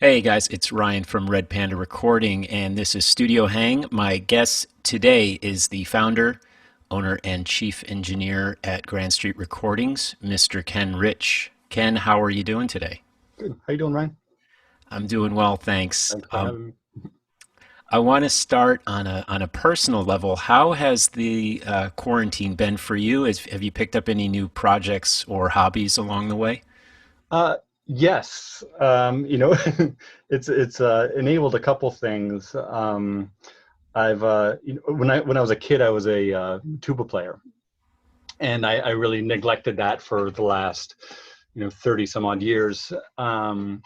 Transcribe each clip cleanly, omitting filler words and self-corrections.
Hey guys, it's Ryan from Red Panda Recording, and this is Studio Hang. My guest today is the founder, owner, and chief engineer at Grand Street Recordings, Mr. Ken Rich. Ken, how are you doing today? Good. How you doing, Ryan? I'm doing well, thanks. Thanks for having me. I want to start on a personal level. How has the quarantine been for you? Have you picked up any new projects or hobbies along the way? Uh, yes. It's enabled a couple things. I've when I was a kid, I was a tuba player, and I really neglected that for the last 30 some odd years. And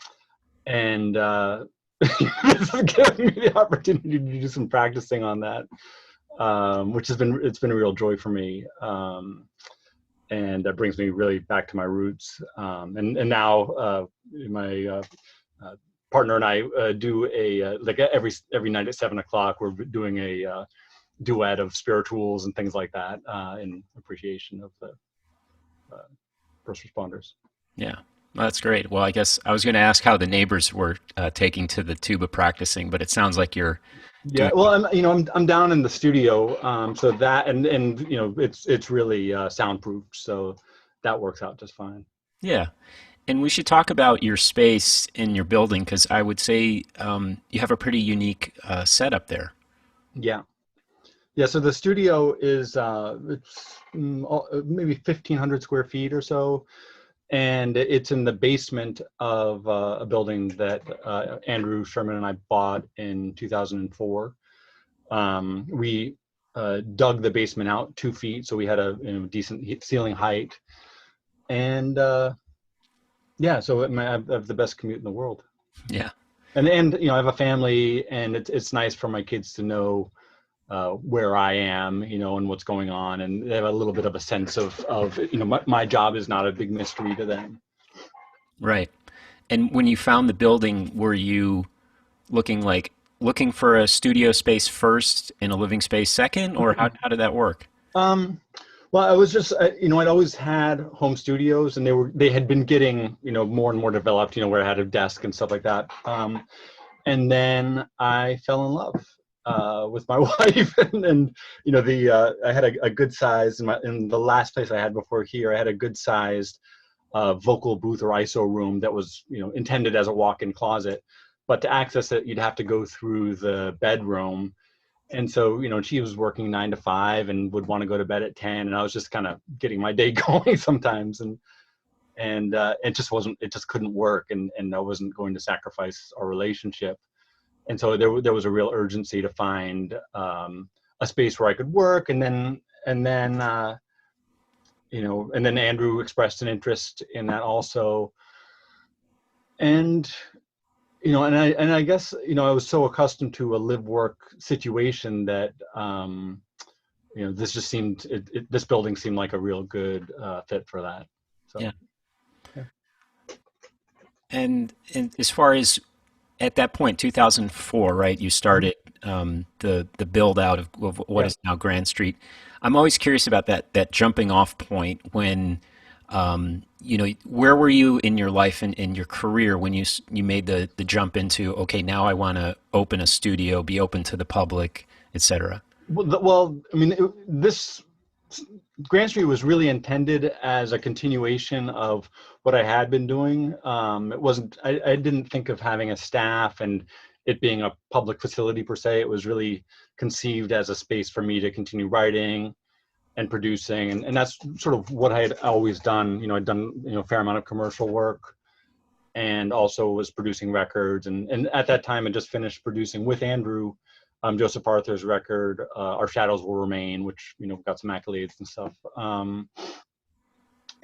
This has given me the opportunity to do some practicing on that, which it's been a real joy for me. And that brings me really back to my roots. And now my partner and I do like every night at 7 o'clock, we're doing a duet of spirituals and things like that in appreciation of the first responders. Yeah, well, that's great. Well, I guess I was going to ask how the neighbors were taking to the tuba practicing, but it sounds like you're Yeah, doing well, I'm down in the studio, so that and it's really soundproofed, so that works out just fine. yeah. And we should talk about your space in your building because I would say you have a pretty unique setup there. Yeah, yeah. So the studio is it's maybe 1,500 square feet or so, and it's in the basement of a building that Andrew Sherman and I bought in 2004. We dug the basement out 2 feet, so we had a decent ceiling height, and yeah, so I have the best commute in the world. Yeah. And I have a family, and it's nice for my kids to know where I am, and what's going on, and they have a little bit of a sense of my job is not a big mystery to them. Right. And when you found the building, were you looking for a studio space first and a living space second, or how did that work? Well, I was just, I'd always had home studios, and they had been getting, more and more developed, where I had a desk and stuff like that. And then I fell in love with my wife, and I had a good size in the last place I had before here. I had a good sized vocal booth or ISO room that was, intended as a walk-in closet, but to access it, you'd have to go through the bedroom. And so, she was working 9 to 5 and would want to go to bed at 10. And I was just kind of getting my day going sometimes. And it just couldn't work. And I wasn't going to sacrifice our relationship. And so there was a real urgency to find a space where I could work. And then Andrew expressed an interest in that also. And I guess, I was so accustomed to a live work situation that, this just seemed, this building seemed like a real good fit for that. So, Yeah. yeah. And as far as at that point, 2004, right? You started the build out of what Yeah. is now Grand Street. I'm always curious about that jumping off point when where were you in your life and in your career when you made the jump into, okay, now I want to open a studio, be open to the public, etc. Well, this Grand Street was really intended as a continuation of what I had been doing. It wasn't, I didn't think of having a staff and it being a public facility per se. It was really conceived as a space for me to continue writing and producing. And that's sort of what I had always done. I'd done, a fair amount of commercial work and also was producing records. And at that time I just finished producing with Andrew Joseph Arthur's record, Our Shadows Will Remain, which got some accolades and stuff.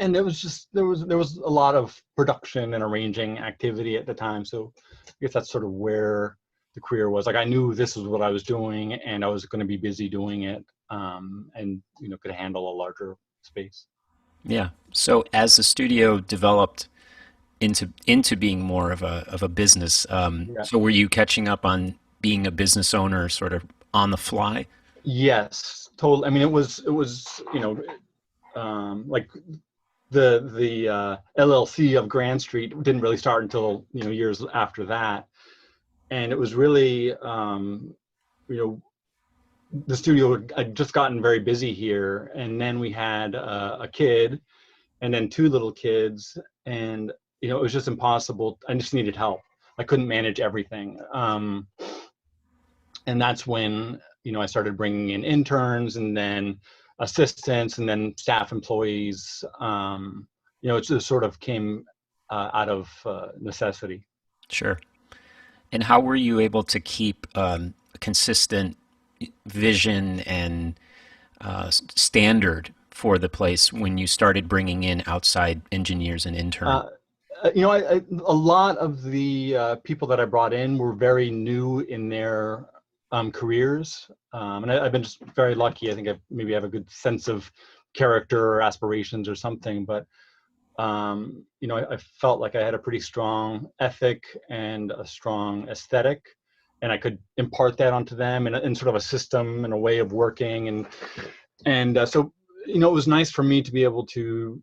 And it was just there was a lot of production and arranging activity at the time. So I guess that's sort of where the career was. Like I knew this was what I was doing, and I was going to be busy doing it, and could handle a larger space. Yeah. So as the studio developed into being more of a business, Yeah. so were you catching up on being a business owner sort of on the fly? Yes, totally. I mean, it was like the LLC of Grand Street didn't really start until years after that, and it was really you know the studio had just gotten very busy here, and then we had a kid, and then two little kids, and it was just impossible. I just needed help. I couldn't manage everything, and that's when I started bringing in interns, and then assistants, and then staff employees. It just sort of came out of necessity. Sure. And how were you able to keep a consistent vision and standard for the place when you started bringing in outside engineers and interns? Uh, a lot of the people that I brought in were very new in their careers, and I've been just very lucky. I think I maybe have a good sense of character or aspirations or something, but I felt like I had a pretty strong ethic and a strong aesthetic, and I could impart that onto them in sort of a system and a way of working, and so it was nice for me to be able to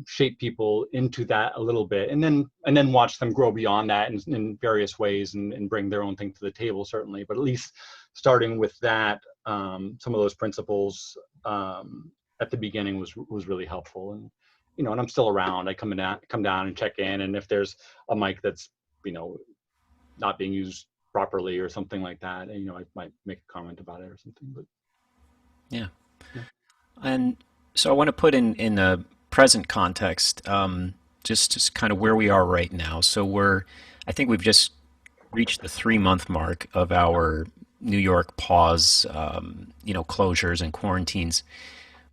shape people into that a little bit, and then watch them grow beyond that in various ways, and bring their own thing to the table, certainly. But at least starting with that, some of those principles at the beginning was really helpful. And I'm still around. I come down and check in, and if there's a mic that's you know not being used properly or something like that, I might make a comment about it or something. But Yeah. yeah. And so I want to put in a present context, just kind of where we are right now. So I think we've just reached the 3 month mark of our New York pause, closures and quarantines.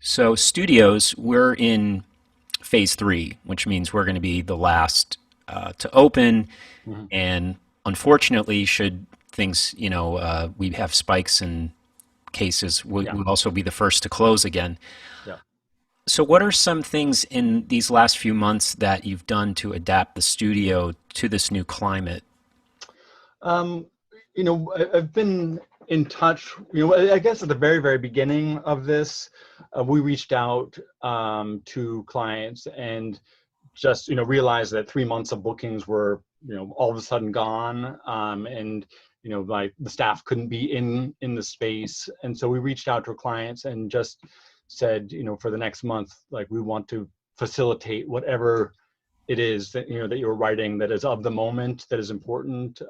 So studios, we're in phase three, which means we're going to be the last to open. Mhm. And unfortunately, should things, we have spikes in cases, Yeah. we'll also be the first to close again. Yeah. So, what are some things in these last few months that you've done to adapt the studio to this new climate? Um, I've been in touch. I guess at the very, very beginning of this, we reached out to clients and just realized that 3 months of bookings were all of a sudden gone, and like the staff couldn't be in the space, and so we reached out to our clients and just said, for the next month, like, we want to facilitate whatever it is that that you're writing, that is of the moment, that is important.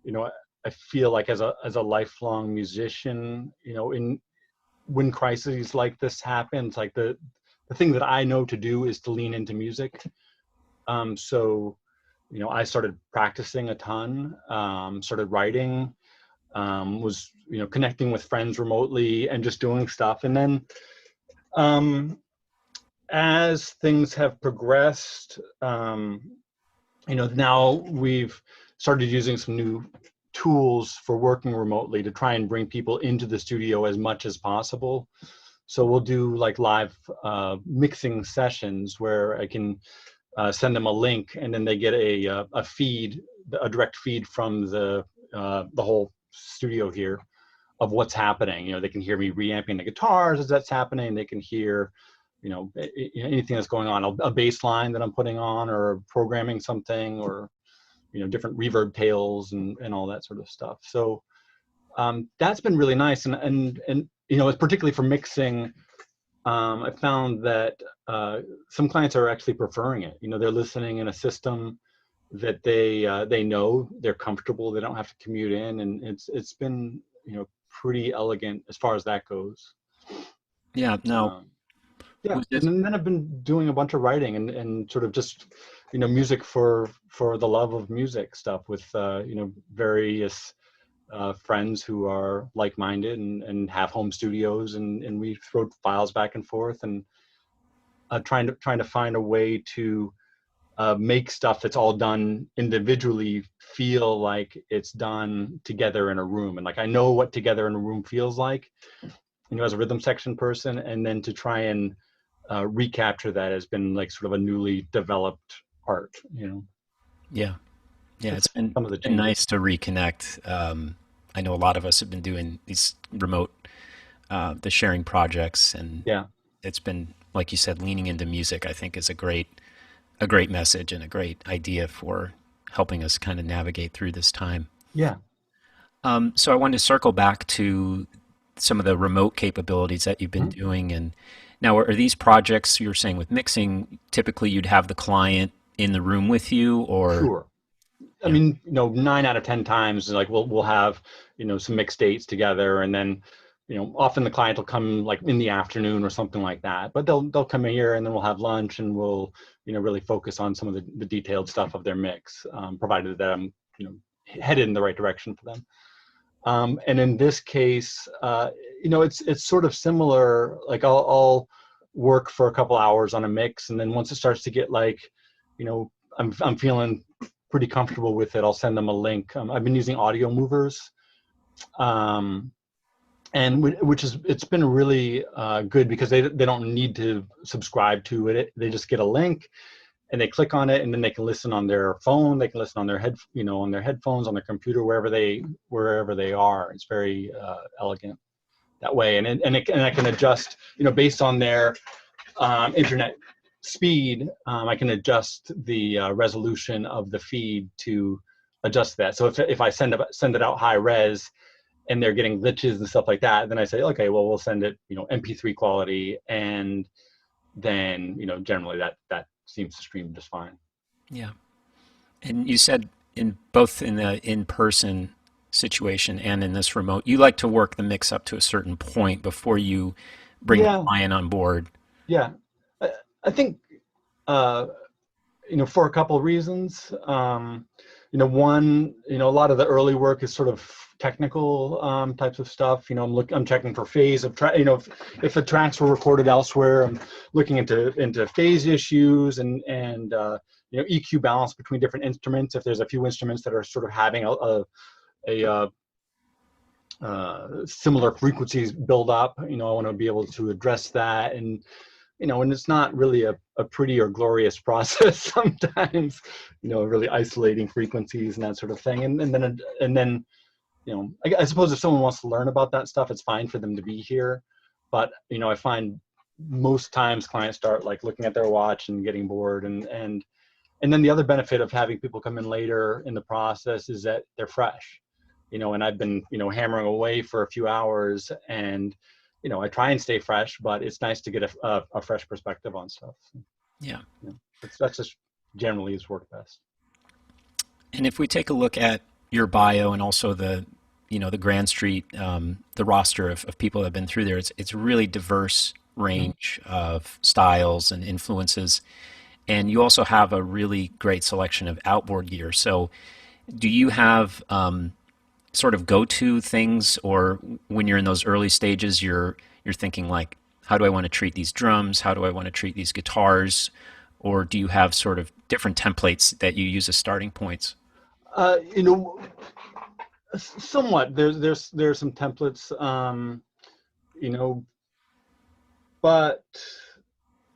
You know, I feel like as a lifelong musician, in when crises like this happens, like the thing that I know to do is to lean into music. So I started practicing a ton, started writing, was connecting with friends remotely and just doing stuff. And then um, as things have progressed, now we've started using some new tools for working remotely to try and bring people into the studio as much as possible. So we'll do like live mixing sessions where I can send them a link, and then they get a feed, a direct feed from the whole studio here of what's happening. They can hear me reamping the guitars as that's happening. They can hear anything that's going on, a bass line that I'm putting on, or programming something, or different reverb tails and all that sort of stuff. So that's been really nice, and it's particularly for mixing. I found that some clients are actually preferring it. They're listening in a system that they know, they're comfortable, they don't have to commute in, and it's been pretty elegant as far as that goes. Yeah. Now, Um, yeah, was and this then I've been doing a bunch of writing and sort of just music for the love of music stuff with various friends who are like-minded and have home studios, and we throw files back and forth, and trying to find a way to make stuff that's all done individually feel like it's done together in a room. And like, I know what together in a room feels like, as a rhythm section person, and then to try and recapture that has been like sort of a newly developed art. Yeah. Yeah, With it's some of the been changes. nice to reconnect. I know a lot of us have been doing these remote, the sharing projects, and Yeah. it's been, like you said, leaning into music. I think is a great message and a great idea for helping us kind of navigate through this time. Yeah. So I wanted to circle back to some of the remote capabilities that you've been Mhm. doing, and now are these projects you were saying with mixing? Typically, you'd have the client in the room with you, or Sure. I yeah, mean, 9 out of 10 times, like we'll have, some mixed dates together, and then, often the client will come like in the afternoon or something like that. But they'll come in here, and then we'll have lunch, and we'll, really focus on some of the detailed stuff of their mix, provided that I'm, headed in the right direction for them. And in this case, it's sort of similar. Like I'll work for a couple hours on a mix, and then once it starts to get like, you know, I'm feeling pretty comfortable with it, I'll send them a link. I've been using audio movers, um, and which is it's been really good because they don't need to subscribe to it. They just get a link, and they click on it, and then they can listen on their phone, they can listen on their on their headphones, on their computer, wherever they are. It's very elegant that way. And I can adjust, based on their internet speed. I can adjust the resolution of the feed to adjust that. So if I send it out high res, and they're getting glitches and stuff like that, then I say, okay, well, we'll send it, MP3 quality, and then, generally that seems to stream just fine. yeah. And you said in both in the in-person situation and in this remote, you like to work the mix up to a certain point before you bring the Yeah, client on board. yeah. I think, uh, for a couple of reasons. One, a lot of the early work is sort of technical types of stuff. I'm checking for phase of track. If the tracks were recorded elsewhere, I'm looking into phase issues, and EQ balance between different instruments. If there's a few instruments that are sort of having a similar frequencies build up, I want to be able to address that. And it's not really a pretty or glorious process sometimes, really isolating frequencies and that sort of thing. And then, I suppose if someone wants to learn about that stuff, it's fine for them to be here. But, I find most times clients start like looking at their watch and getting bored. And then the other benefit of having people come in later in the process is that they're fresh, and I've been, hammering away for a few hours, and, I try and stay fresh, but it's nice to get a fresh perspective on stuff. Yeah. That's just generally has worked best. And if we take a look at your bio and also the Grand Street, the roster of people that have been through there, it's a really diverse Mhm. range of styles and influences. And you also have a really great selection of outboard gear. So, do you have sort of go-to things, or when you're in those early stages, you're thinking like, how do I want to treat these drums? How do I want to treat these guitars? Or do you have sort of different templates that you use as starting points? Uh, you know, Somewhat. There's some templates, you know, but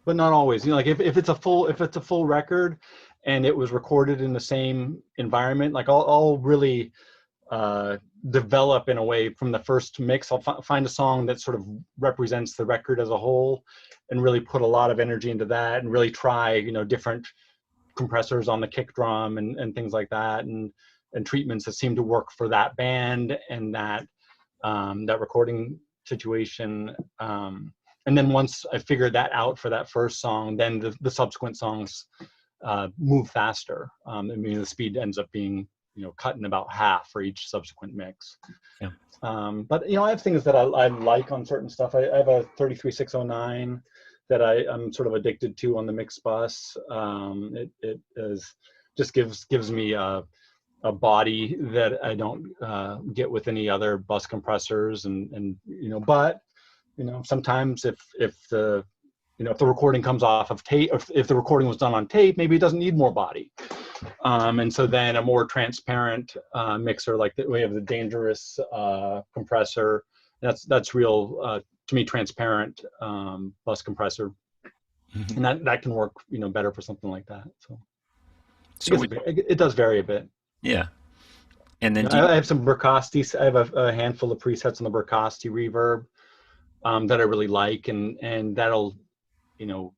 not always. Like if it's a full record, and it was recorded in the same environment, like I'll really uh, develop in a way from the first mix. I'll find a song that sort of represents the record as a whole, and really put a lot of energy into that, and really try, different compressors on the kick drum, and things like that, and treatments that seem to work for that band and that recording situation. And then once I figured that out for that first song, then the subsequent songs move faster. I mean, the speed ends up being, cut in about half for each subsequent mix. Yeah. But I have things that I like on certain stuff. I have a 33609 that I'm sort of addicted to on the mix bus. It is just gives me a body that I don't get with any other bus compressors, and but sometimes if the if the recording comes off of tape, if the recording was done on tape, maybe it doesn't need more body. And so then a more transparent mixer, like we have the Dangerous compressor. That's real to me, transparent bus compressor, Hmm. and that can work better for something like that. So I So guess it does vary a bit. yeah, and then do you? I have some Berkasti. I have a handful of presets on the Berkasti reverb that I really like, and that'll you know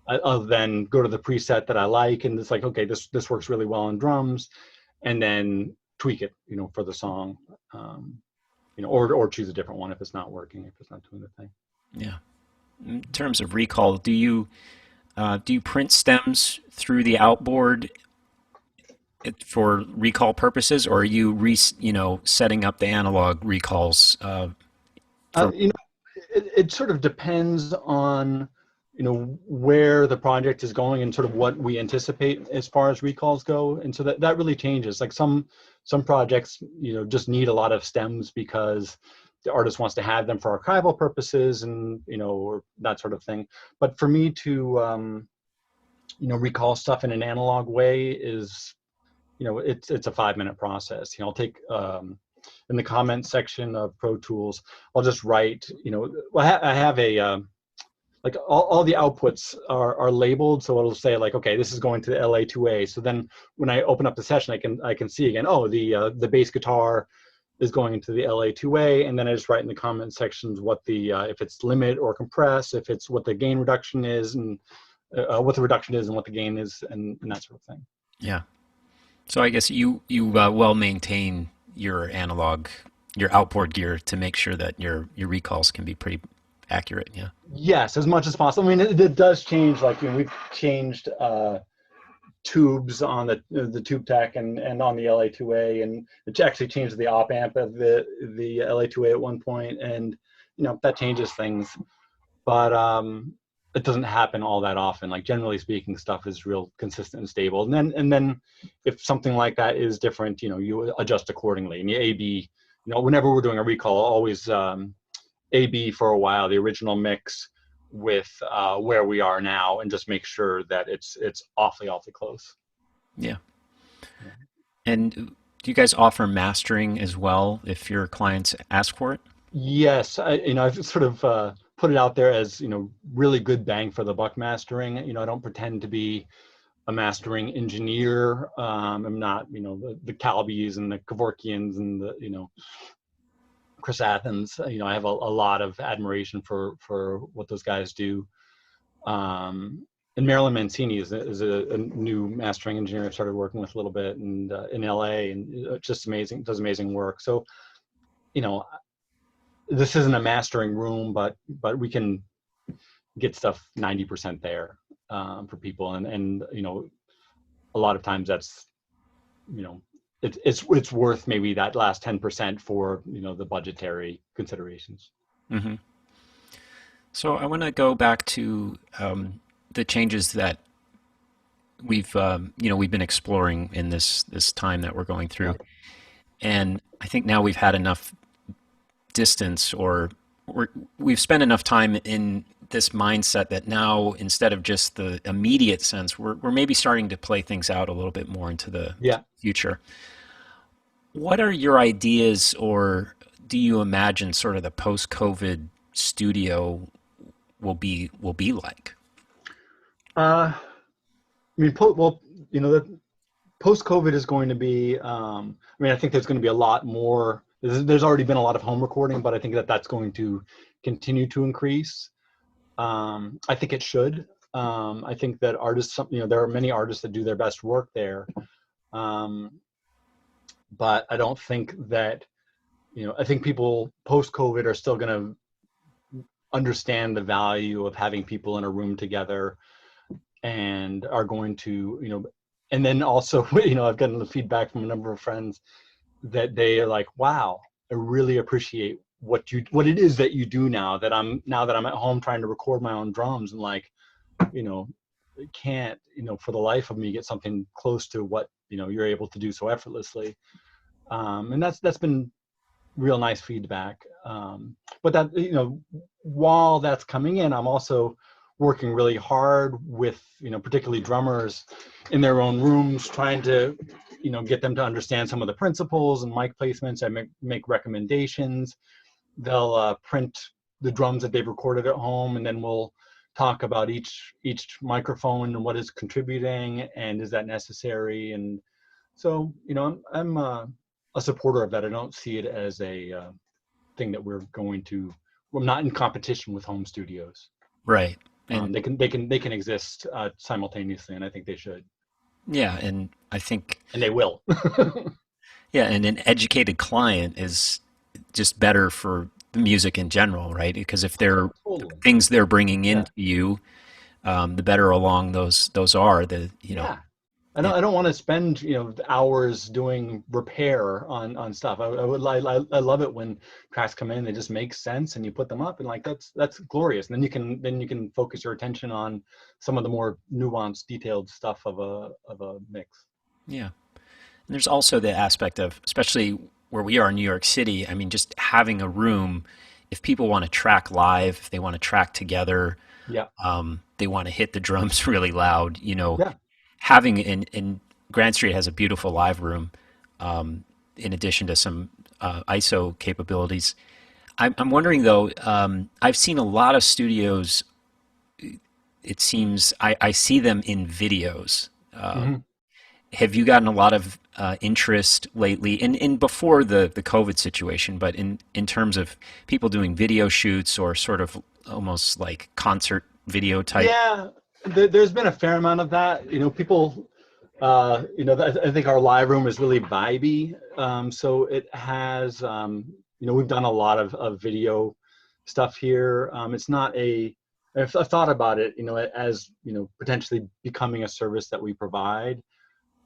I'll then go to the preset that I like, and it's like, okay, this works really well on drums, and then tweak it, for the song, or choose a different one if it's not working, if it's not doing the thing. Yeah. In terms of recall, do you print stems through the outboard for recall purposes, or are you setting up the analog recalls Uh, for? you know, it sort of depends on where the project is going and sort of what we anticipate as far as recalls go, and so that really changes. Like some projects just need a lot of stems because the artist wants to have them for archival purposes, and or that sort of thing. But for me to recall stuff in an analog way is it's a 5-minute process. I'll take in the comment section of Pro Tools, I'll just write, well, I have a like all the outputs are labeled, so it'll say like, okay, this is going to the LA2A. So then when I open up the session, I can see again, oh, the bass guitar is going into the LA2A, and then I just write in the comment sections what the if it's limit or compress, if it's what the gain reduction is, and what the reduction is and what the gain is, and that sort of thing. Yeah. So I guess you well maintain your analog, your outboard gear to make sure that your recalls can be pretty accurate. Yeah. Yes, as much as possible. I mean, it does change. Like we've changed tubes on the tube tech and on the LA2A, and it actually changed the op amp of the LA2A at one point, and that changes things. But it doesn't happen all that often. Like generally speaking, stuff is real consistent and stable. And then if something like that is different, you adjust accordingly. And the AB, whenever we're doing a recall, always AB for a while, the original mix with where we are now, and just make sure that it's awfully close. Yeah. And do you guys offer mastering as well if your clients ask for it? Yes, I've sort of put it out there as really good bang for the buck mastering. I don't pretend to be a mastering engineer. I'm not the Calbys and the Kevorkians and the Chris Athens. I have a lot of admiration for what those guys do. And Marilyn Mancini is a new mastering engineer I started working with a little bit, and in LA, and just amazing, does amazing work. So you know this isn't a mastering room, but we can get stuff 90% there for people, and a lot of times that's it's worth maybe that last 10% for the budgetary considerations. Hmm. So I want to go back to the changes that we've been exploring in this time that we're going through, Right. and I think now we've had enough distance, or we've spent enough time in this mindset that now, instead of just the immediate sense, we're maybe starting to play things out a little bit more into the Yeah. future. What are your ideas, or do you imagine sort of the post-COVID studio will be like? I mean, the post-COVID is going to be. I mean, I think there's going to be a lot more. There's already been a lot of home recording, but I think that that's going to continue to increase. I think it should. I think that artists, there are many artists that do their best work there, but I don't think that, I think people post-COVID are still going to understand the value of having people in a room together, and are going to, and then also, I've gotten the feedback from a number of friends that they are like, wow, I really appreciate what it is that you do now that I'm at home trying to record my own drums, and like, can't, for the life of me, get something close to what you're able to do so effortlessly. And that's been real nice feedback. But that, while that's coming in, I'm also working really hard with, particularly drummers in their own rooms, trying to, get them to understand some of the principles and mic placements. I make recommendations. They'll print the drums that they've recorded at home, and then we'll talk about each microphone and what is contributing and is that necessary. And so, I'm a supporter of that. I don't see it as a thing that we're not in competition with home studios. Right. And They can exist simultaneously, and I think they should, yeah, and I think and they will. yeah, and an educated client is just better for the music in general, right? Because if they're Totally. things they're bringing Yeah. into you, the better along those are. Yeah. I Yeah, don't. I don't want to spend hours doing repair on stuff. I love it when tracks come in. They just make sense, and you put them up, and like that's glorious. And then you can focus your attention on some of the more nuanced, detailed stuff of a mix. yeah. And there's also the aspect of, especially where we are in New York City. I mean, just having a room. If people want to track live, if they want to track together, Yeah. they want to hit the drums really loud. Yeah. Having in Grand Street has a beautiful live room, in addition to some ISO capabilities. I'm wondering though. I've seen a lot of studios. It seems I see them in videos. Hmm. Have you gotten a lot of interest lately, and before the COVID situation, but in terms of people doing video shoots or sort of almost like concert video type? Yeah. There's been a fair amount of that. People. I think our live room is really vibey. So it has. We've done a lot of video stuff here. It's not a. I've thought about it, as potentially becoming a service that we provide.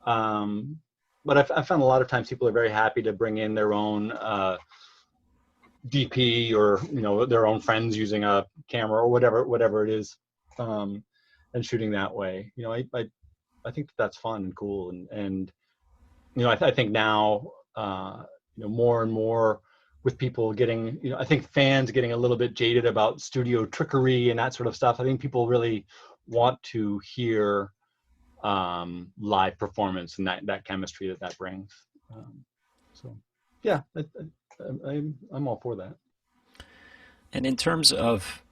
But I found a lot of times people are very happy to bring in their own DP, or their own friends using a camera or whatever it is, and shooting that way. I think that's fun and cool, and I think now more and more with people getting, I think fans getting a little bit jaded about studio trickery and that sort of stuff. I think people really want to hear live performance and that chemistry that brings. So yeah, I'm all for that. And in terms of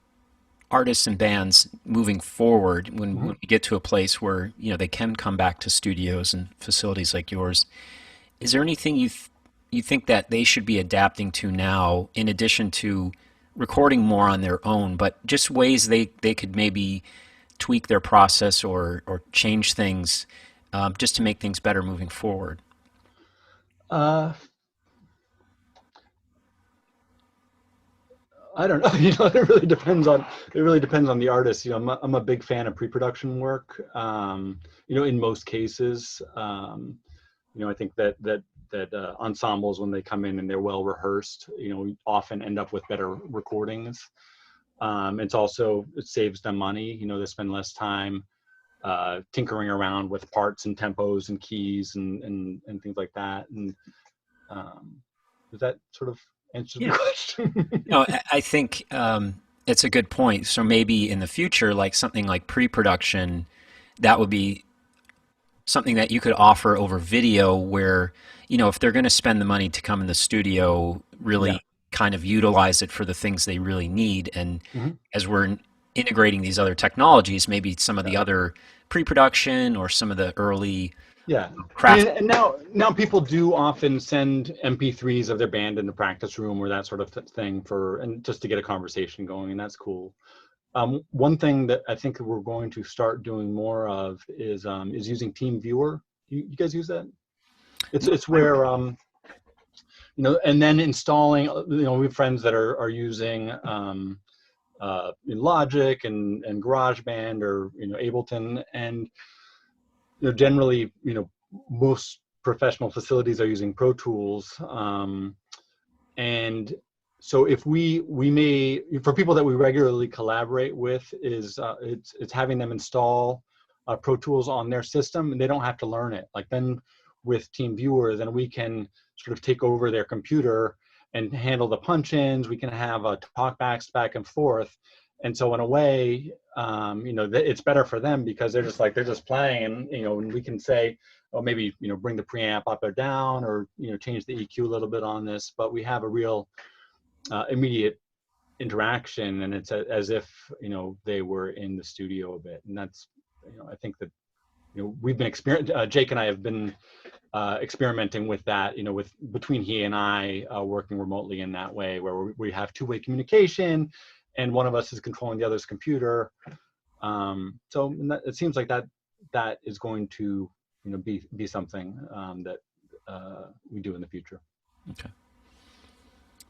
artists and bands moving forward, when Mhm. we get to a place where they can come back to studios and facilities like yours, is there anything you think that they should be adapting to now, in addition to recording more on their own, but just ways they could maybe tweak their process or change things, just to make things better moving forward? Uh, I don't know. It really depends on the artist. I'm a big fan of pre-production work. In most cases, I think that ensembles, when they come in and they're well rehearsed, often end up with better recordings. It saves them money. They spend less time tinkering around with parts and tempos and keys and things like that. And does that sort of answer the Yeah. question? I think it's a good point. So maybe in the future, like something like pre-production, that would be something that you could offer over video where, if they're going to spend the money to come in the studio, Yeah. really kind of utilize it for the things they really need. And Hmm. as we're integrating these other technologies, maybe some of Yeah. the other pre-production or some of the early Yeah. craft. And now people do often send MP3s of their band in the practice room or that sort of thing and just to get a conversation going, and that's cool. One thing that I think we're going to start doing more of is using Team Viewer. You guys use that? It's No, where and then installing. We have friends that are using in Logic and GarageBand or Ableton, and generally most professional facilities are using Pro Tools, and so if we may, for people that we regularly collaborate with, is it's having them install Pro Tools on their system, and they don't have to learn it. Like then with team viewer, then we can sort of take over their computer and handle the punch-ins. We can have talkbacks back and forth. And so in a way, it's better for them because they're just playing, and we can say, oh, maybe, bring the preamp up or down, or, change the EQ a little bit on this, but we have a real immediate interaction, and it's as if, they were in the studio a bit. And that's, I think that, we've been Jake and I have been experimenting with that, with between he and I working remotely in that way, where we have two-way communication, and one of us is controlling the other's computer. So it seems like that is going to, be something that we do in the future. Okay.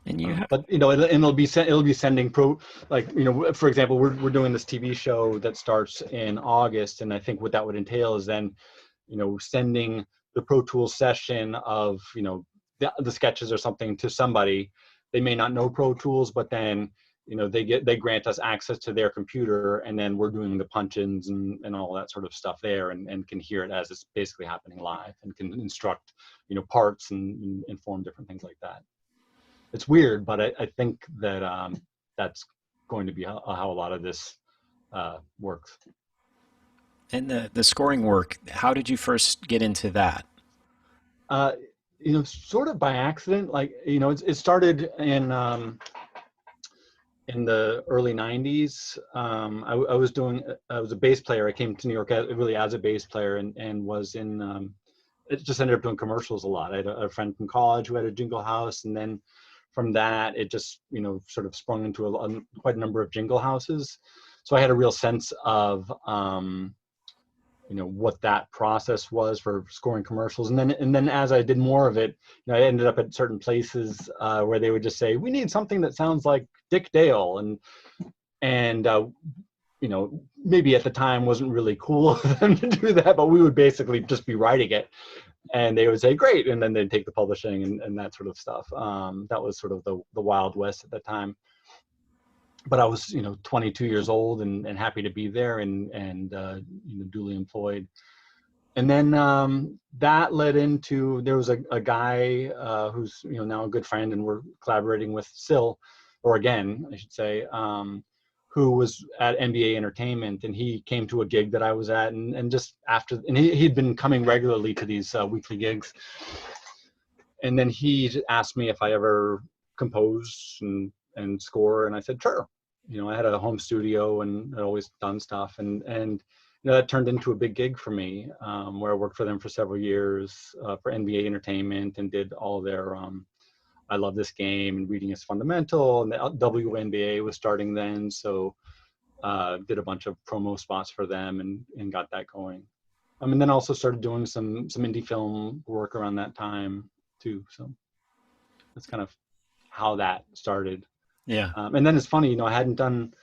And you have, But it'll be sending for example, we're doing this TV show that starts in August, and I think what that would entail is then, sending the Pro Tools session of, the sketches or something to somebody. They may not know Pro Tools, but then, they grant us access to their computer, and then we're doing the punch-ins and all that sort of stuff there, and can hear it as it's basically happening live, and can instruct, parts and inform different things like that. It's weird, but I think that that's going to be how a lot of this works. and the scoring work, how did you first get into that? Uh, sort of by accident. Like, it started in the early 90s. I was a bass player. I came to New York really as a bass player, and was in, it just ended up doing commercials a lot. I had a friend from college who had a jingle house, and then from that, it just, sort of sprung into quite a number of jingle houses. So I had a real sense of, what that process was for scoring commercials. And then as I did more of it, I ended up at certain places where they would just say, we need something that sounds like Dick Dale. And maybe at the time wasn't really cool for them to do that, but we would basically just be writing it. And they would say, great. And then they'd take the publishing and that sort of stuff. That was sort of the Wild West at the time. But I was, 22 years old and happy to be there, and duly employed. And then that led into, there was a guy who's, now a good friend, and we're collaborating with still, or again, I should say, who was at NBA Entertainment, and he came to a gig that I was at, and just after, and he'd been coming regularly to these weekly gigs. And then he asked me if I ever compose and score, and I said, sure. I had a home studio and I'd always done stuff, and that turned into a big gig for me, where I worked for them for several years for NBA Entertainment, and did all their I Love This Game and Reading is Fundamental, and the WNBA was starting then, so did a bunch of promo spots for them and got that going. And then also started doing some indie film work around that time too. So that's kind of how that started. Yeah. And then it's funny, I hadn't done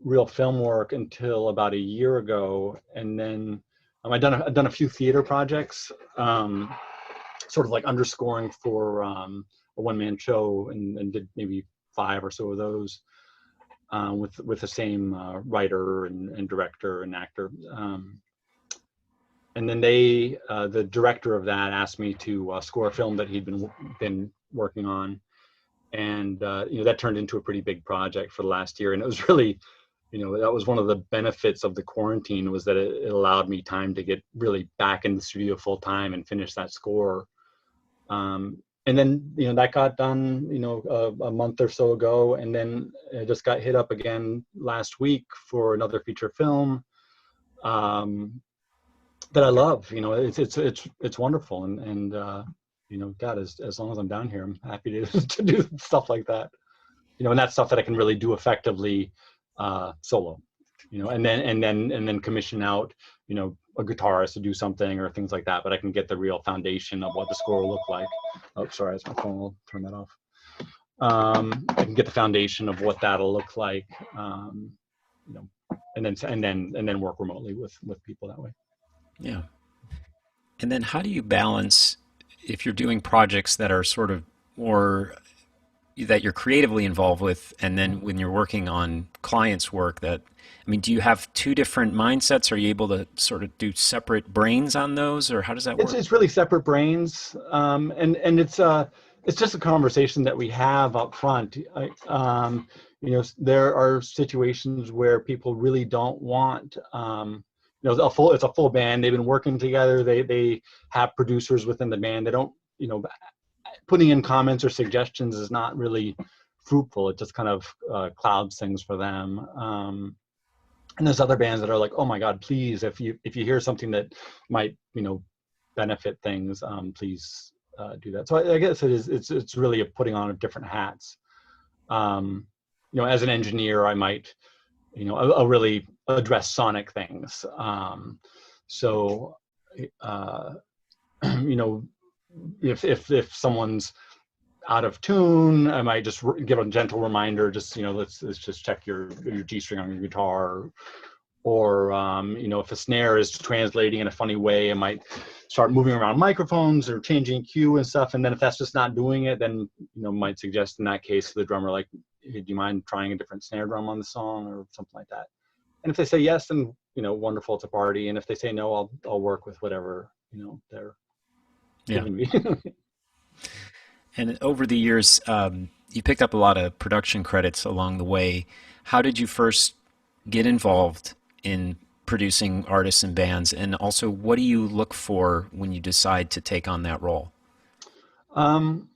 real film work until about a year ago, and then I've done a few theater projects, sort of like underscoring for a one-man show, and did maybe 5 or so of those with the same writer and director and actor. And then the director of that asked me to score a film that he'd been working on. And that turned into a pretty big project for the last year. And it was really, that was one of the benefits of the quarantine, was that it allowed me time to get really back in the studio full time and finish that score. And then, that got done, a month or so ago. And then I just got hit up again last week for another feature film that I love. It's wonderful. And God, as long as I'm down here, I'm happy to do stuff like that. And that's stuff that I can really do effectively solo. And then commission out, a guitarist to do something or things like that. But I can get the real foundation of what the score will look like. Oh, sorry, that's my phone. I'll turn that off. I can get the foundation of what that'll look like. And then work remotely with people that way. Yeah. And then how do you balance, if you're doing projects that are sort of more that you're creatively involved with, and then when you're working on clients' work, that I mean, do you have two different mindsets? Are you able to sort of do separate brains on those, or how does that work? It's really separate brains, and it's just a conversation that we have up front. There are situations where people really don't want, it's a full band. They've been working together. They have producers within the band. They don't, putting in comments or suggestions is not really fruitful. It just kind of clouds things for them. And there's other bands that are like, oh my God, please, if you hear something that might, benefit things, please do that. So I guess it's really a putting on of different hats. As an engineer, I might, I'll really address sonic things. So, uh, you know, if someone's out of tune, I might just give a gentle reminder, just, let's just check your G string on your guitar. Or, if a snare is translating in a funny way, I might start moving around microphones or changing cue and stuff. And then if that's just not doing it, then, might suggest in that case to the drummer, like, hey, do you mind trying a different snare drum on the song or something like that? And if they say yes, then, wonderful, it's a party. And if they say no, I'll work with whatever, they're Yeah. giving me. And over the years, you picked up a lot of production credits along the way. How did you first get involved in producing artists and bands? And also, what do you look for when you decide to take on that role? Um,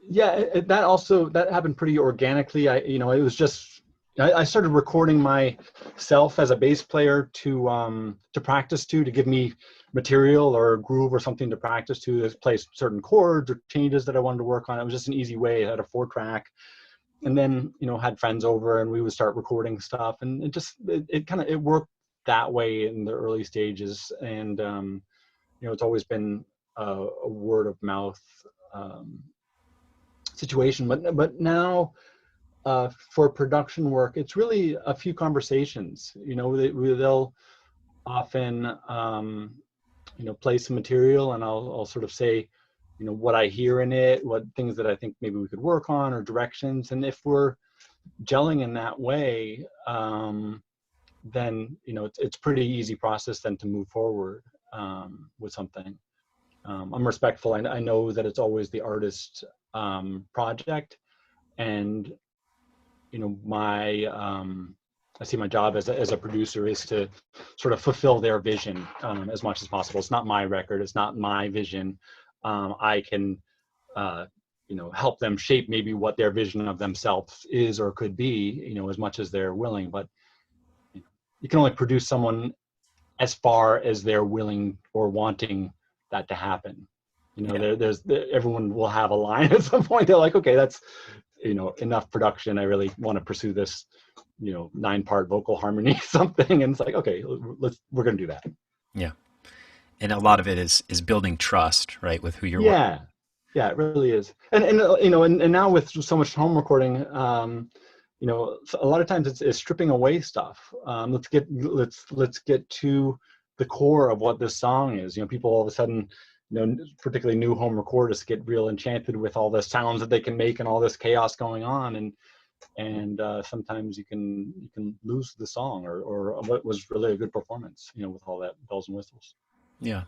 yeah, that happened pretty organically. It was just, I started recording myself as a bass player to practice to give me material or a groove or something to practice to play certain chords or changes that I wanted to work on. It was just an easy way. I had a 4-track, and then had friends over and we would start recording stuff, and it worked that way in the early stages. And it's always been a word of mouth um, situation. But now, for production work, it's really a few conversations. They'll often play some material, and I'll sort of say, what I hear in it, what things that I think maybe we could work on, or directions. And if we're gelling in that way, then it's pretty easy process then to move forward with something. I'm respectful. I know that it's always the artist's project, and my I see my job as a producer is to sort of fulfill their vision as much as possible. It's not my record. It's not my vision. I can, help them shape maybe what their vision of themselves is or could be, as much as they're willing. But you can only produce someone as far as they're willing or wanting that to happen. Yeah. Everyone will have a line at some point. They're like, okay, that's, enough production. I really want to pursue this, 9-part vocal harmony, something. And it's like, okay, we're going to do that. Yeah. And a lot of it is building trust, right, with who you're working. Yeah, it really is. And now with so much home recording, a lot of times it's stripping away stuff. Let's get to the core of what this song is. People all of a sudden, particularly new home recorders, get real enchanted with all the sounds that they can make and all this chaos going on, and sometimes you can lose the song or what was really a good performance, with all that bells and whistles. Yeah.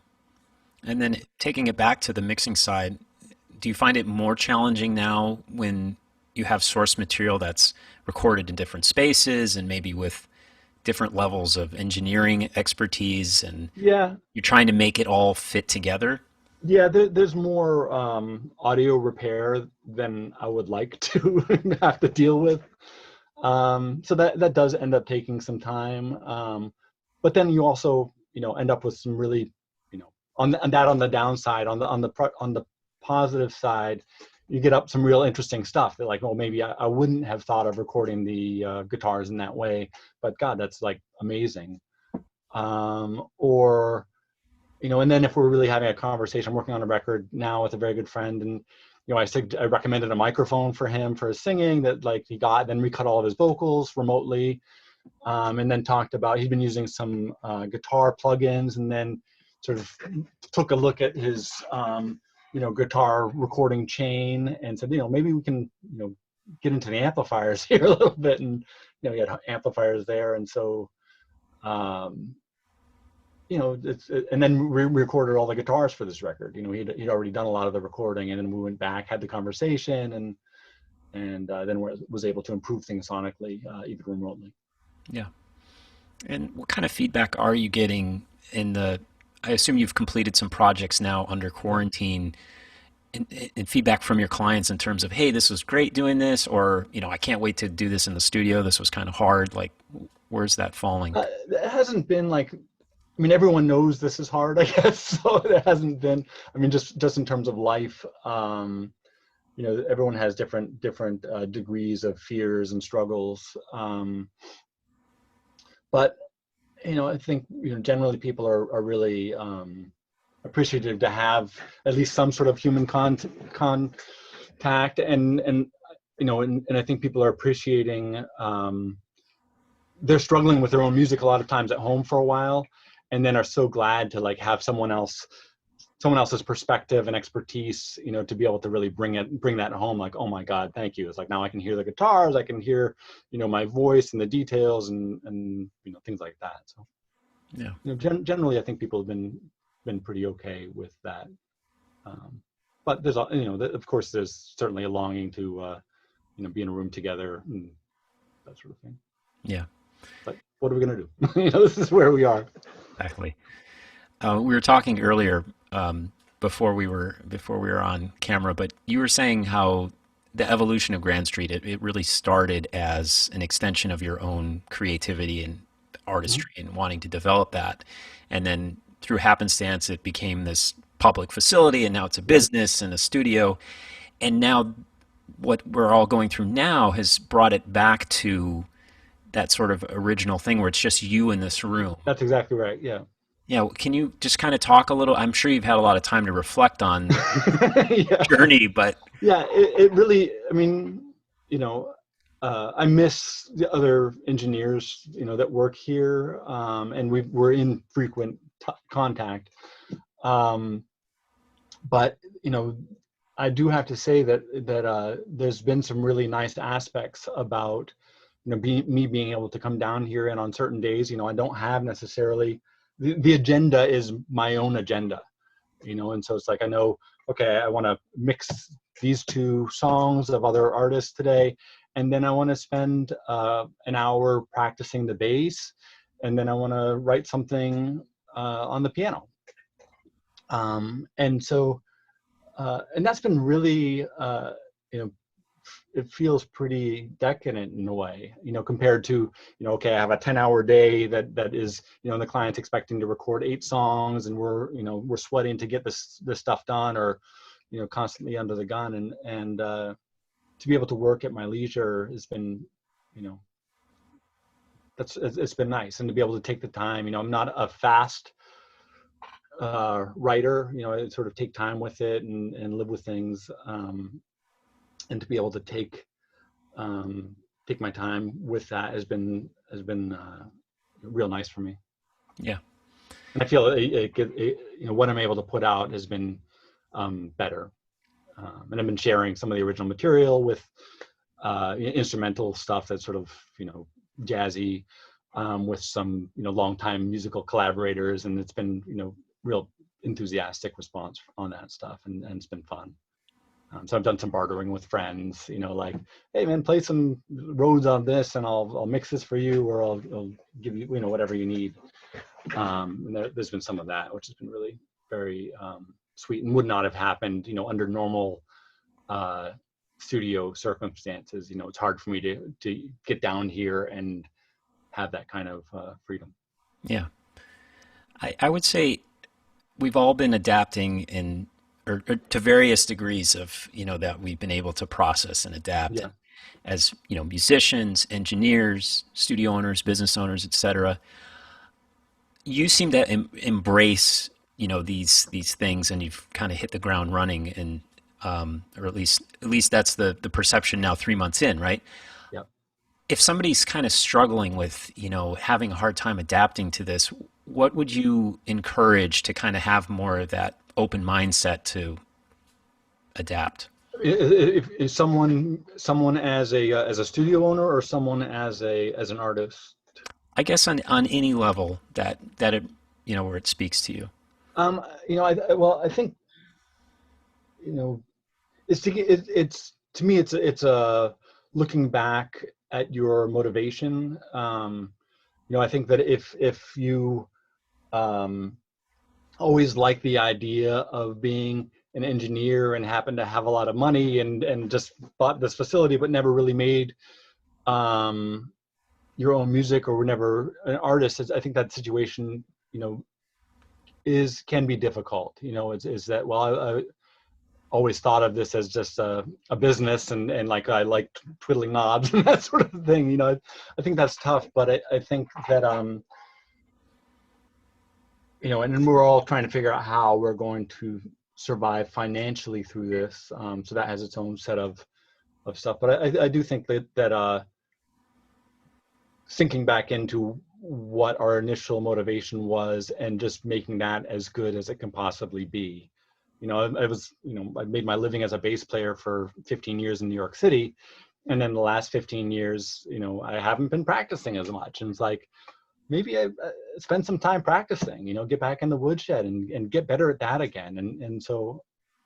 And then taking it back to the mixing side, do you find it more challenging now when you have source material that's recorded in different spaces and maybe with different levels of engineering expertise, and Yeah, you're trying to make it all fit together? yeah. There's more audio repair than I would like to have to deal with. So that does end up taking some time. But then you also, end up with some really, on the downside, on the positive side, you get up some real interesting stuff that, like, well, maybe I wouldn't have thought of recording the guitars in that way, but God, that's like amazing. Or, and then if we're really having a conversation, I'm working on a record now with a very good friend, and I recommended a microphone for him for his singing that, like, he got. Then we cut all of his vocals remotely, and then talked about he'd been using some guitar plugins, and then sort of took a look at his guitar recording chain, and said, maybe we can, get into the amplifiers here a little bit. And, we had amplifiers there. And so, um, and then we recorded all the guitars for this record. He'd already done a lot of the recording, and then we went back, had the conversation, and then was able to improve things sonically, even remotely. Yeah. And what kind of feedback are you getting in the, I assume you've completed some projects now under Yeah. quarantine, and feedback from your clients in terms of, hey, this was great doing this, or, I can't wait to do this in the studio. This was kind of hard. Like, where's that falling? It hasn't been like, everyone knows this is hard, I guess. So it hasn't been, just in terms of life, everyone has different degrees of fears and struggles. But I think generally people are really appreciative to have at least some sort of human contact, and I think people are appreciating. They're struggling with their own music a lot of times at home for a while, and then are so glad to like have someone else's perspective and expertise, to be able to really bring that home. Like, oh my God, thank you. It's like, now I can hear the guitars, I can hear, my voice and the details, and things like that. So, Yeah. generally, I think people have been pretty okay with that. But there's, of course, there's certainly a longing to, be in a room together and that sort of thing. Yeah. But what are we gonna do? This is where we are. Exactly. We were talking earlier, before we were on camera, but you were saying how the evolution of Grand Street, it really started as an extension of your own creativity and Mhm. artistry and wanting to develop that. And then through happenstance, it became this public facility, and now it's a Yep. business and a studio. And now what we're all going through now has brought it back to that sort of original thing where it's just you in this room. That's exactly right. Yeah. Yeah, can you just kind of talk a little? I'm sure you've had a lot of time to reflect on Yeah. journey, but Yeah. It really. You know, I miss the other engineers, that work here, and we're in frequent contact. Um, but I do have to say that there's been some really nice aspects about me being able to come down here, and on certain days, I don't have necessarily the agenda is my own agenda, and so it's like, I know, okay, I want to mix these two songs of other artists today, and then I want to spend an hour practicing the bass, and then I want to write something on the piano, and so and that's been really you know it feels pretty decadent in a way, compared to, okay, I have a 10-hour day that is, the client's expecting to record 8 songs, and we're sweating to get this stuff done, or, constantly under the gun, and to be able to work at my leisure has been, you know, it's been nice, and to be able to take the time, I'm not a fast writer, I sort of take time with it, and live with things, and to be able to take my time with that has been real nice for me. yeah, And I feel what I'm able to put out has been better. And I've been sharing some of the original material with instrumental stuff that's sort of, jazzy, with some, longtime musical collaborators, and it's been, real enthusiastic response on that stuff, and it's been fun. So I've done some bartering with friends, like, hey man, play some Rhodes on this, and I'll mix this for you, or I'll give you, whatever you need. And there's been some of that, which has been really very sweet, and would not have happened, under normal studio circumstances. It's hard for me to get down here and have that kind of freedom. yeah. I would say we've all been adapting or to various degrees of, that we've been able to process and adapt. Yeah. And as, musicians, engineers, studio owners, business owners, etc., you seem to embrace, these things, and you've kind of hit the ground running, and or at least that's the perception now 3 months in, right? Yeah. If somebody's kind of struggling with, having a hard time adapting to this, what would you encourage to kind of have more of that open mindset to adapt? If someone as a studio owner or someone as an artist. I guess on any level that it, where it speaks to you. Well, I think, you know, it's to me it's a looking back at your motivation. I think that if you um, always like the idea of being an engineer and happen to have a lot of money and just bought this facility but never really made um, your own music or were never an artist, I think that situation, you know, is can be difficult. Is that, well, I always thought of this as just a business and like I like twiddling knobs and that sort of thing. I think that's tough, but I think that and then we're all trying to figure out how we're going to survive financially through this. So that has its own set of stuff. But I do think that sinking back into what our initial motivation was and just making that as good as it can possibly be. I made my living as a bass player for 15 years in New York City. And then the last 15 years, I haven't been practicing as much. And it's like, maybe I spend some time practicing, get back in the woodshed and get better at that again. And so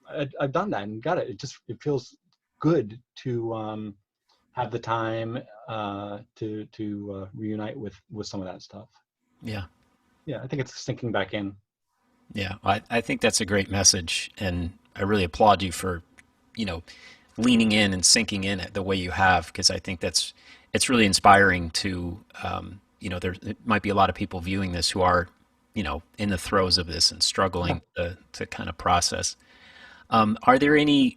I've done that and got it. It feels good to have the time to reunite with some of that stuff. Yeah. Yeah, I think it's sinking back in. Yeah, I think that's a great message, and I really applaud you for, you know, leaning in and sinking in the way you have, because I think it's really inspiring to, there might be a lot of people viewing this who are, in the throes of this and Yeah. struggling to kind of process. Are there any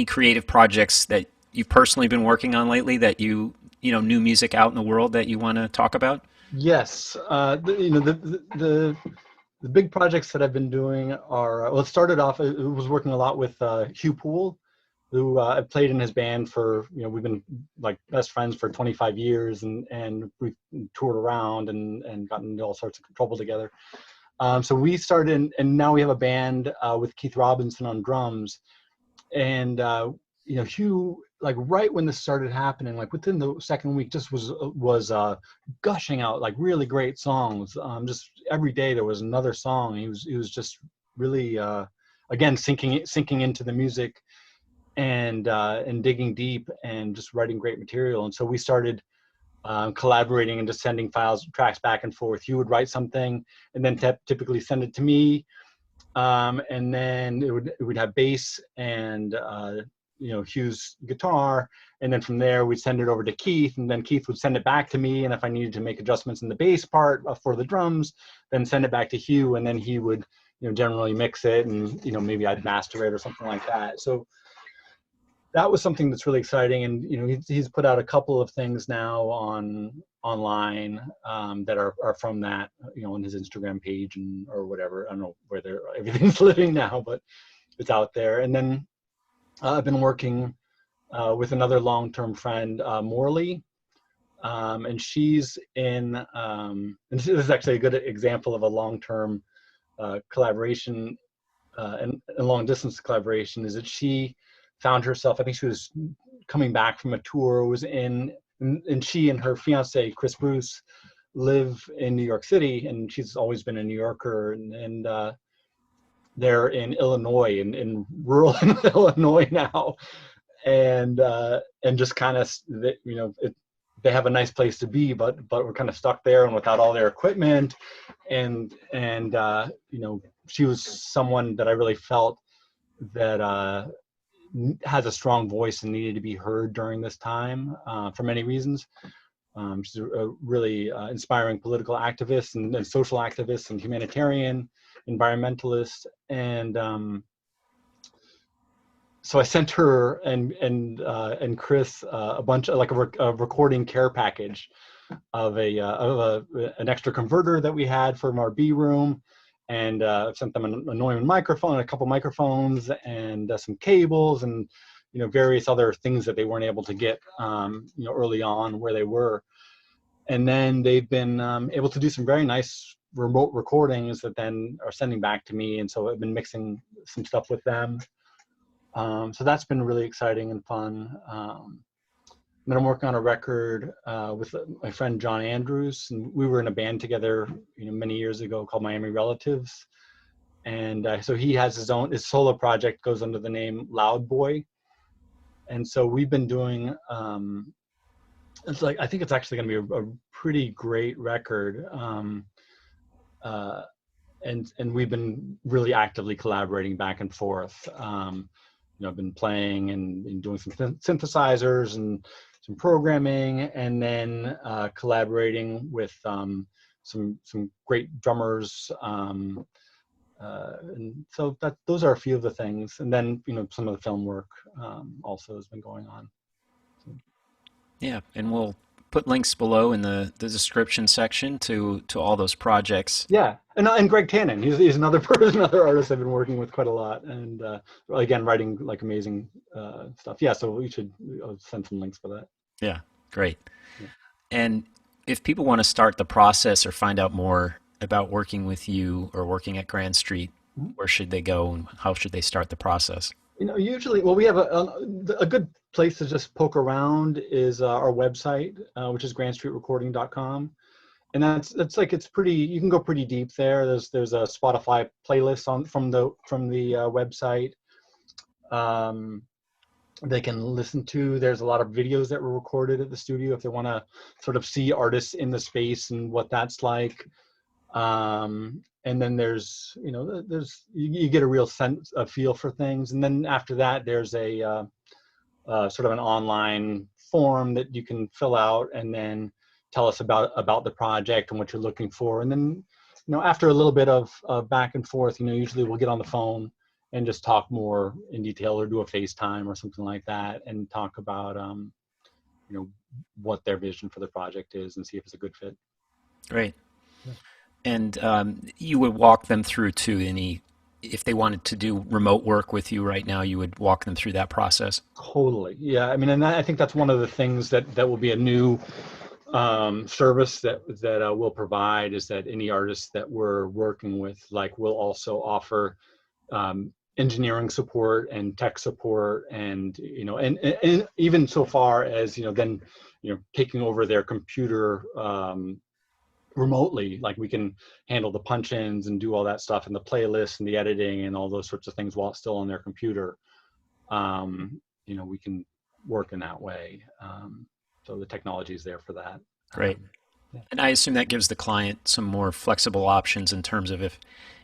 creative projects that you've personally been working on lately that new music out in the world that you want to talk about? Yes. The big projects that I've been doing are, well, it started off, I was working a lot with Hugh Poole, who I played in his band for, we've been like best friends for 25 years and we've toured around and gotten into all sorts of trouble together. So we started, and now we have a band with Keith Robinson on drums. And Hugh, like right when this started happening, like within the second week, just was gushing out like really great songs. Just every day there was another song. He was just really again sinking into the music and digging deep and just writing great material. And so we started collaborating and just sending tracks back and forth. He would write something and then typically send it to me, and then it would have bass and Hugh's guitar, and then from there we'd send it over to Keith, and then Keith would send it back to me, and if I needed to make adjustments in the bass part for the drums, then send it back to Hugh, and then he would generally mix it, and maybe I'd master it or something like that. So that was something that's really exciting, and he's put out a couple of things now online that are from that, on his Instagram page and or whatever. I don't know where everything's living now, but it's out there. And then I've been working with another long-term friend, Morley, and she's and this is actually a good example of a long-term collaboration and long distance collaboration, is that she found herself, I think she was coming back from a tour, and she and her fiance, Chris Bruce, live in New York City, and she's always been a New Yorker, and they're in Illinois, in rural Illinois now, and just kind of, they have a nice place to be, but we're kind of stuck there and without all their equipment, and she was someone that I really felt that has a strong voice and needed to be heard during this time for many reasons. She's a really inspiring political activist and social activist and humanitarian, environmentalist, and so I sent her and Chris a bunch of like a recording care package of an extra converter that we had from our B room, and sent them an Neumann microphone, a couple microphones, and some cables, and various other things that they weren't able to get early on where they were. And then they've been able to do some very nice remote recordings that then are sending back to me, and so I've been mixing some stuff with them. So that's been really exciting and fun. Then I'm working on a record with my friend John Andrews, and we were in a band together, many years ago called Miami Relatives. And so he has his solo project goes under the name Loud Boy. And so we've been doing, I think it's actually going to be a pretty great record. And we've been really actively collaborating back and forth. I've been playing and doing some synthesizers and some programming, and then collaborating with some great drummers. And so those are a few of the things. And then some of the film work also has been going on. So. Yeah, and we'll put links below in the description section to all those projects. Yeah, and Greg Tannen, he's another person, another artist I've been working with quite a lot, and again writing like amazing stuff. Yeah, so we should send some links for that. Yeah, great. Yeah. And if people want to start the process or find out more about working with you or working at Grand Street, where should they go and how should they start the process? Usually, well, we have a good place to just poke around is our website, which is grandstreetrecording.com. And it's pretty, you can go pretty deep there. There's a Spotify playlist from the website. They can listen to. There's a lot of videos that were recorded at the studio if they want to sort of see artists in the space and what that's like. And then there's you get a real a feel for things. And then after that, there's a sort of an online form that you can fill out and then tell us about the project and what you're looking for. And then, after a little bit of back and forth, usually we'll get on the phone and just talk more in detail or do a FaceTime or something like that and talk about, what their vision for the project is and see if it's a good fit. Great. Yeah. And you would walk them through to if they wanted to do remote work with you right now, you would walk them through that process? Totally. Yeah. I mean, and I think that's one of the things that will be a new service that we'll provide, is that any artists that we're working with, will also offer engineering support and tech support, and and even so far as then taking over their computer remotely. We can handle the punch-ins and do all that stuff and the playlists and the editing and all those sorts of things while it's still on their computer. We can work in that way. So the technology is there for that. Great. Yeah. And I assume that gives the client some more flexible options in terms of, if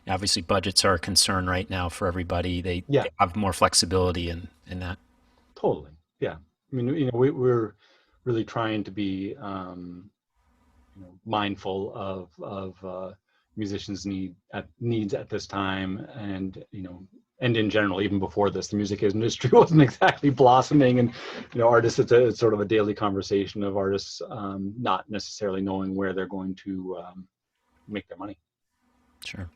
obviously budgets are a concern right now for everybody, they have more flexibility in that. Totally. Yeah. I mean, we're really trying to be mindful of musicians' needs at this time, and and in general, even before this, the music industry wasn't exactly blossoming, and artists, it's sort of a daily conversation of artists not necessarily knowing where they're going to make their money. Sure.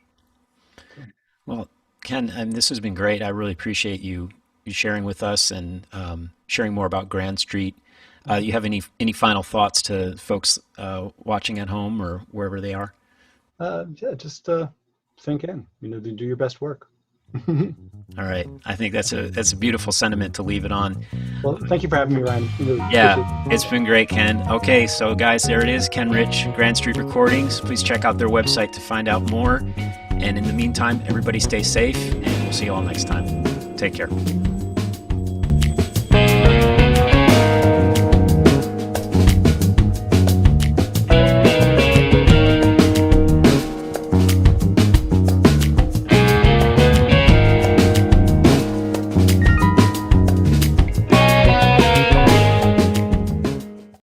Well, Ken, this has been great. I really appreciate you sharing with us and sharing more about Grand Street. You have any final thoughts to folks watching at home or wherever they are? Just sink in. Do your best work. All right. I think that's a beautiful sentiment to leave it on. Well, thank you for having me, Ryan. Yeah, it's been great, Ken. Okay, so guys, there it is. Ken Rich, Grand Street Recordings. Please check out their website to find out more. And in the meantime, everybody stay safe, and we'll see you all next time. Take care.